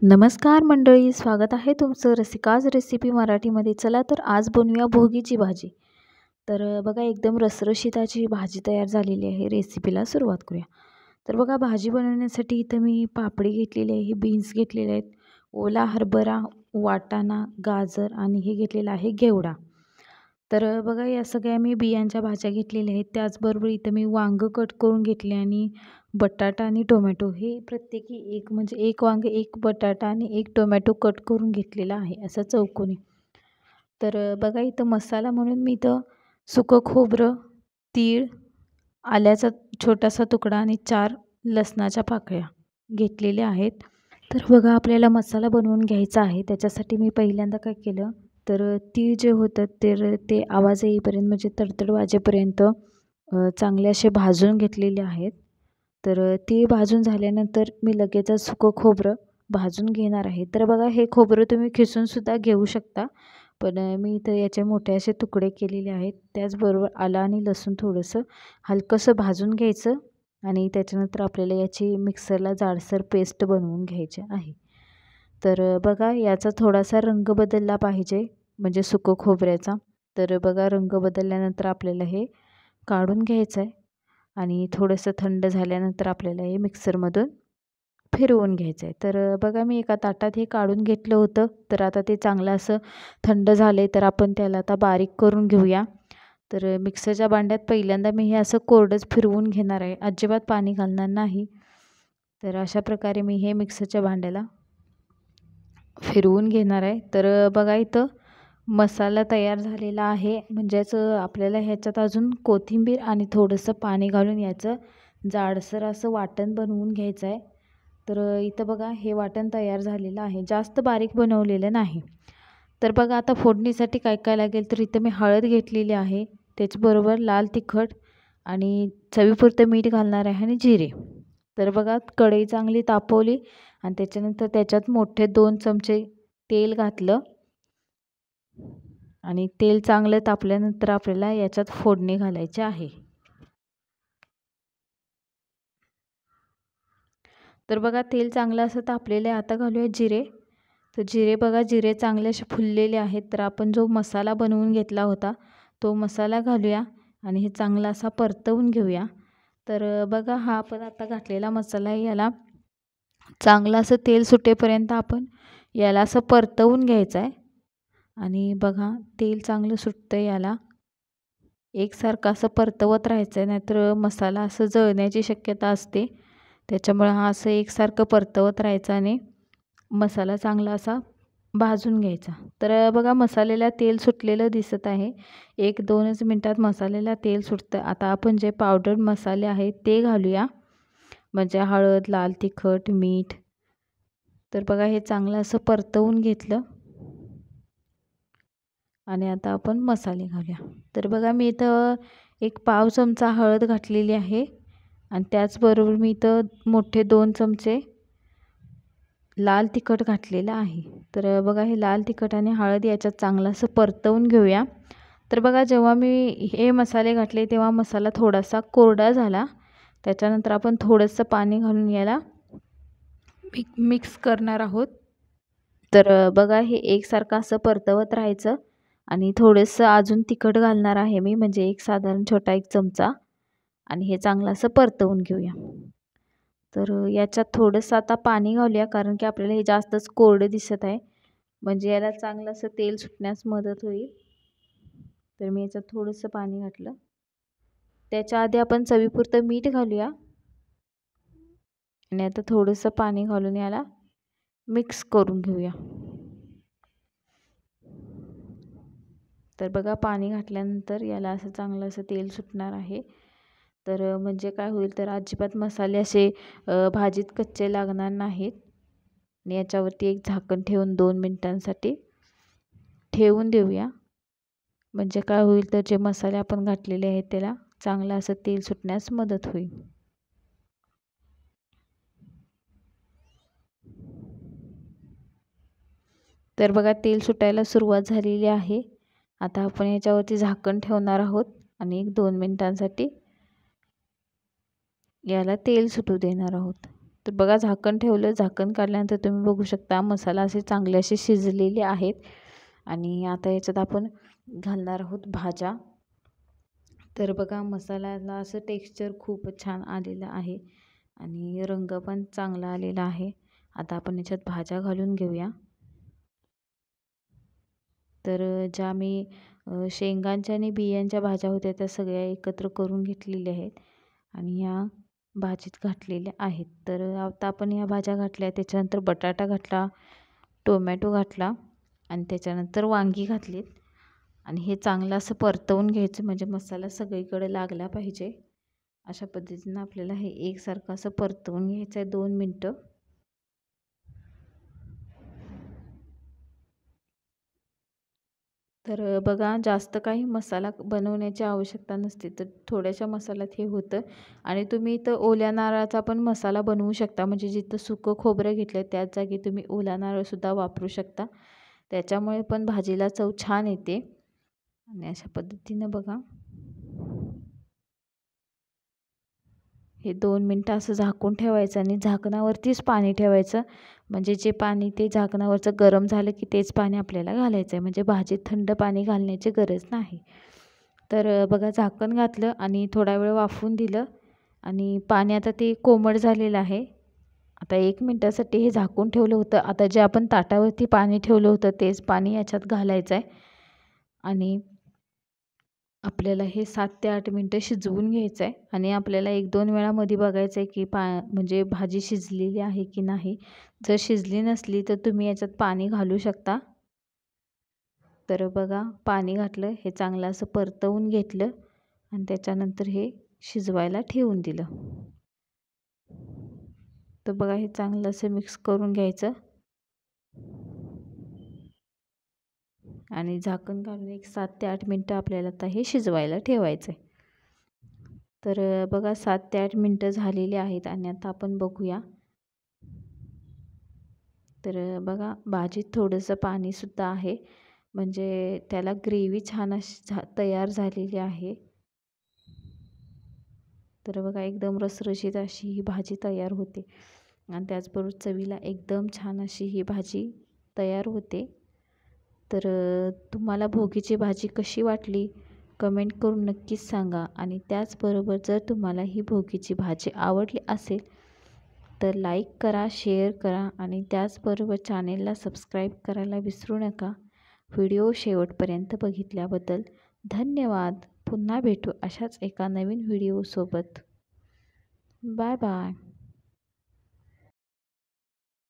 नमस्कार मंडळी, स्वागत आहे तुमचं रसिकाज रेसिपी मराठीमध्ये. चला तर आज बनवूया भोगीची भाजी. तर बघा एकदम रसरशीत अशी भाजी तयार झालेली आहे. रेसिपीला सुरुवात करूया. तर बघा भाजी बनवण्यासाठी इथं मी पापडी घेतलेली आहे, बीन्स घेतलेले आहेत, ओला हरभरा, वाटाणा, गाजर आणि हे घेतलेलं आहे घेवडा. तर बघा या सगळ्या मी बियांच्या भाज्या घेतलेल्या आहेत. त्याचबरोबर इथं मी वांगं कट करून घेतले आणि बटाटा आणि टोमॅटो हे प्रत्येकी एक म्हणजे एक वांगे, एक बटाटा आणि एक टोमॅटो कट करून घेतलेला आहे असं चौकोनी. तर बघा इथं मसाला म्हणून मी इथं सुकं खोबरं, तीळ, आल्याचा छोटासा तुकडा आणि 4 लसणाच्या पाकळ्या घेतलेल्या आहेत. तर बघा आपल्याला मसाला बनवून घ्यायचा आहे. त्याच्यासाठी मी पहिल्यांदा काय केलं, तर तीळ जे होतं तर ते आवाज येईपर्यंत म्हणजे तडतड वाजेपर्यंत चांगले असे भाजून घेतलेले आहेत. तर तीळ भाजून झाल्यानंतर मी लगेचच सुकं खोबरं भाजून घेणार आहे. तर बघा हे खोबरं तुम्ही खिसूनसुद्धा घेऊ शकता, पण मी इथं याचे मोठे असे तुकडे केलेले आहेत. त्याचबरोबर आलं आणि लसूण थोडंसं हलकंसं भाजून घ्यायचं आणि त्याच्यानंतर आपल्याला याची मिक्सरला जाडसर पेस्ट बनवून घ्यायची आहे. तर बघा याचा थोडासा रंग बदलला पाहिजे म्हणजे सुकं खोबऱ्याचा. तर बघा रंग बदलल्यानंतर आपल्याला हे काढून घ्यायचं आहे आणि थोडंसं थंड झाल्यानंतर आपल्याला हे मिक्सरमधून फिरवून घ्यायचं आहे. तर बघा मी एका ताटात हे काढून घेतलं होतं. तर आता ते चांगलं असं थंड झालं आहे, तर आपण त्याला आता बारीक करून घेऊया. तर मिक्सरच्या भांड्यात पहिल्यांदा मी हे असं कोरडंच फिरवून घेणार आहे, अजिबात पाणी घालणार नाही. तर अशा प्रकारे मी हे मिक्सरच्या भांड्याला फिरवून घेणार आहे. तर बघा इथं मसाला तयार झालेला आहे, म्हणजेच आपल्याला ह्याच्यात अजून कोथिंबीर आणि थोडंसं पाणी घालून याचं जाडसर असं वाटण बनवून घ्यायचं आहे. तर इथं बघा हे वाटण तयार झालेलं आहे, जास्त बारीक बनवलेलं नाही. तर बघा आता फोडणीसाठी काय काय लागेल, तर इथं मी हळद घेतलेली आहे, त्याचबरोबर लाल तिखट आणि चवीपुरतं मीठ घालणार आहे आणि जिरे. तर बघा कढई चांगली तापवली आणि त्याच्यानंतर त्याच्यात मोठे 2 चमचे तेल घातलं आणि तेल चांगलं तापल्यानंतर आपल्याला याच्यात फोडणी घालायची आहे. तर बघा तेल चांगलं असं तापलेलं आहे. आता घालूया जिरे. तर जिरे बघा जिरे चांगले असे फुललेले आहेत. तर आपण जो मसाला बनवून घेतला होता तो मसाला घालूया आणि हे चांगला असा परतवून घेऊया. तर बघा हा आपण आता घातलेला मसाला आहे, याला चांगलं असं तेल सुटेपर्यंत आपण याला असं परतवून घ्यायचं आहे. आणि बघा तेल चांगलं सुटतं याला, एकसारखं असं परतवत राहायचं आहे, नाहीतर मसाला असं जळण्याची शक्यता असते. त्याच्यामुळे हा असं एकसारखं परतवत राहायचं आणि मसाला चांगला असा भाजून घ्यायचा. तर बघा मसाल्याला तेल सुटलेलं दिसत आहे. 1-2च मिनटात मसाल्याला तेल सुटतं. आता आपण जे पावडर मसाले आहेत ते घालूया, म्हणजे हळद, लाल तिखट, मीठ. तर बघा हे चांगलं असं परतवून घेतलं आणि आता आपण मसाले घालूया. तर बघा मी इथं एक पाव चमचा हळद घातलेली आहे आणि त्याचबरोबर मी इथं मोठे 2 चमचे लाल तिखट घातलेलं आहे. तर बघा हे लाल तिखट आणि हळद याच्यात चांगलं असं परतवून घेऊया. तर बघा जेव्हा मी हे मसाले घातले तेव्हा मसाला थोडासा कोरडा झाला. त्याच्यानंतर आपण थोडंसं पाणी घालून याला मिक्स करणार आहोत. तर बघा हे एकसारखं असं परतवत राहायचं आणि थोडंसं अजून तिखट घालणार आहे मी, म्हणजे एक साधारण छोटा 1 चमचा, आणि हे चांगलं असं परतवून घेऊया. तर याच्यात थोडंसं आता पाणी घालूया, कारण की आपल्याला हे जास्तच कोरडं दिसत आहे, म्हणजे याला चांगलं असं तेल सुटण्यास मदत होईल. तर मी याच्यात थोडंसं पाणी घातलं. त्याच्या आधी आपण चवीपुरतं मीठ घालूया आणि आता थोडंसं पाणी घालून याला मिक्स करून घेऊया. तर बघा पाणी घातल्यानंतर याला असं चांगलं असं तेल सुटणार आहे. तर म्हणजे काय होईल, तर अजिबात मसाले असे भाजीत कच्चे लागणार नाहीत. आणि याच्यावरती एक झाकण ठेवून 2 मिनिटांसाठी ठेवून देऊया, म्हणजे काय होईल, तर जे मसाले आपण घातलेले आहेत त्याला चांगलं असं तेल सुटण्यास मदत होईल. तर बघा तेल सुटायला सुरुवात झालेली आहे. आता आपण याच्यावरती झाकण ठेवणार आहोत आणि 1-2 मिनिटांसाठी याला तेल सुटू देणार आहोत. तर बघा झाकण ठेवलं, झाकण काढल्यानंतर तुम्ही बघू शकता मसाला असे चांगले असे शिजलेले आहेत. आणि आता याच्यात आपण घालणार आहोत भाज्या. तर बघा मसाल्याला असं टेक्स्चर खूपच छान आलेलं आहे आणि रंग पण चांगला आलेला आहे. आता आपण याच्यात भाज्या घालून घेऊया. तर ज्या मी शेंगांच्या आणि बियांच्या भाज्या होत्या त्या सगळ्या एकत्र करून घेतलेल्या आहेत आणि ह्या भाजीत घातलेल्या आहेत. तर आता आपण ह्या भाज्या घातल्या, त्याच्यानंतर बटाटा घातला, टोमॅटो घातला आणि त्याच्यानंतर वांगी घातलीत आणि हे चांगलं असं परतवून घ्यायचं, म्हणजे मसाला सगळीकडे लागला पाहिजे. अशा पद्धतीनं आपल्याला हे एकसारखं असं परतवून घ्यायचं आहे 2 मिनटं. तर बघा जास्त काही मसाला बनवण्याची आवश्यकता नसते, तर थोड्याशा मसाल्यात हे होतं. आणि तुम्ही इथं ओल्या नारळाचा पण मसाला बनवू शकता, म्हणजे जिथं सुकं खोबरं घेतलं त्याच जागी तुम्ही ओला नारळसुद्धा वापरू शकता. त्याच्यामुळे पण भाजीला चव छान येते. आणि अशा पद्धतीनं बघा हे 2 मिनटं असं झाकून ठेवायचं आणि झाकणावरतीच पाणी ठेवायचं. म्हणजे जे पाणी ते झाकणावरचं गरम झालं की तेच पाणी आपल्याला घालायचं आहे, म्हणजे भाजीत थंड पाणी घालण्याची गरज नाही. तर बघा झाकण घातलं आणि थोडा वेळ वाफवून दिलं आणि पाणी आता ते कोमट झालेलं आहे. आता 1 मिनटासाठी हे झाकून ठेवलं होतं. आता जे आपण ताटावरती पाणी ठेवलं होतं तेच पाणी याच्यात घालायचं आहे आणि आपल्याला हे 7 ते 8 मिनटं शिजवून घ्यायचं आहे. आणि आपल्याला 1-2 वेळा मध्ये बघायचं आहे की म्हणजे भाजी शिजलेली आहे की नाही. जर शिजली नसली तर तुम्ही याच्यात पाणी घालू शकता. तर बघा पाणी घातलं, हे चांगलं असं परतवून घेतलं आणि त्याच्यानंतर हे शिजवायला ठेवून दिलं. तर बघा हे चांगलं असं मिक्स करून घ्यायचं आणि झाकण घालून एक 7 ते 8 मिनटं आपल्याला आता हे शिजवायला ठेवायचं आहे. तर बघा 7 ते 8 मिनटं झालेली आहेत आणि आता आपण बघूया. तर बघा भाजीत थोडंसं पाणीसुद्धा आहे, म्हणजे त्याला ग्रेव्ही छान अशी तयार झालेली आहे. तर बघा एकदम रसरशीत अशी ही भाजी तयार होते आणि त्याचबरोबर चवीला एकदम छान अशी ही भाजी तयार होते. तर तुम्हाला भोगीची भाजी कशी वाटली कमेंट करून नक्कीच सांगा. आणि त्याचबरोबर जर तुम्हाला ही भोगीची भाजी आवडली असेल तर लाईक करा, शेअर करा आणि त्याचबरोबर चॅनेलला सबस्क्राईब करायला विसरू नका. व्हिडिओ शेवटपर्यंत बघितल्याबद्दल धन्यवाद. पुन्हा भेटू अशाच एका नवीन व्हिडिओसोबत. Bye bye.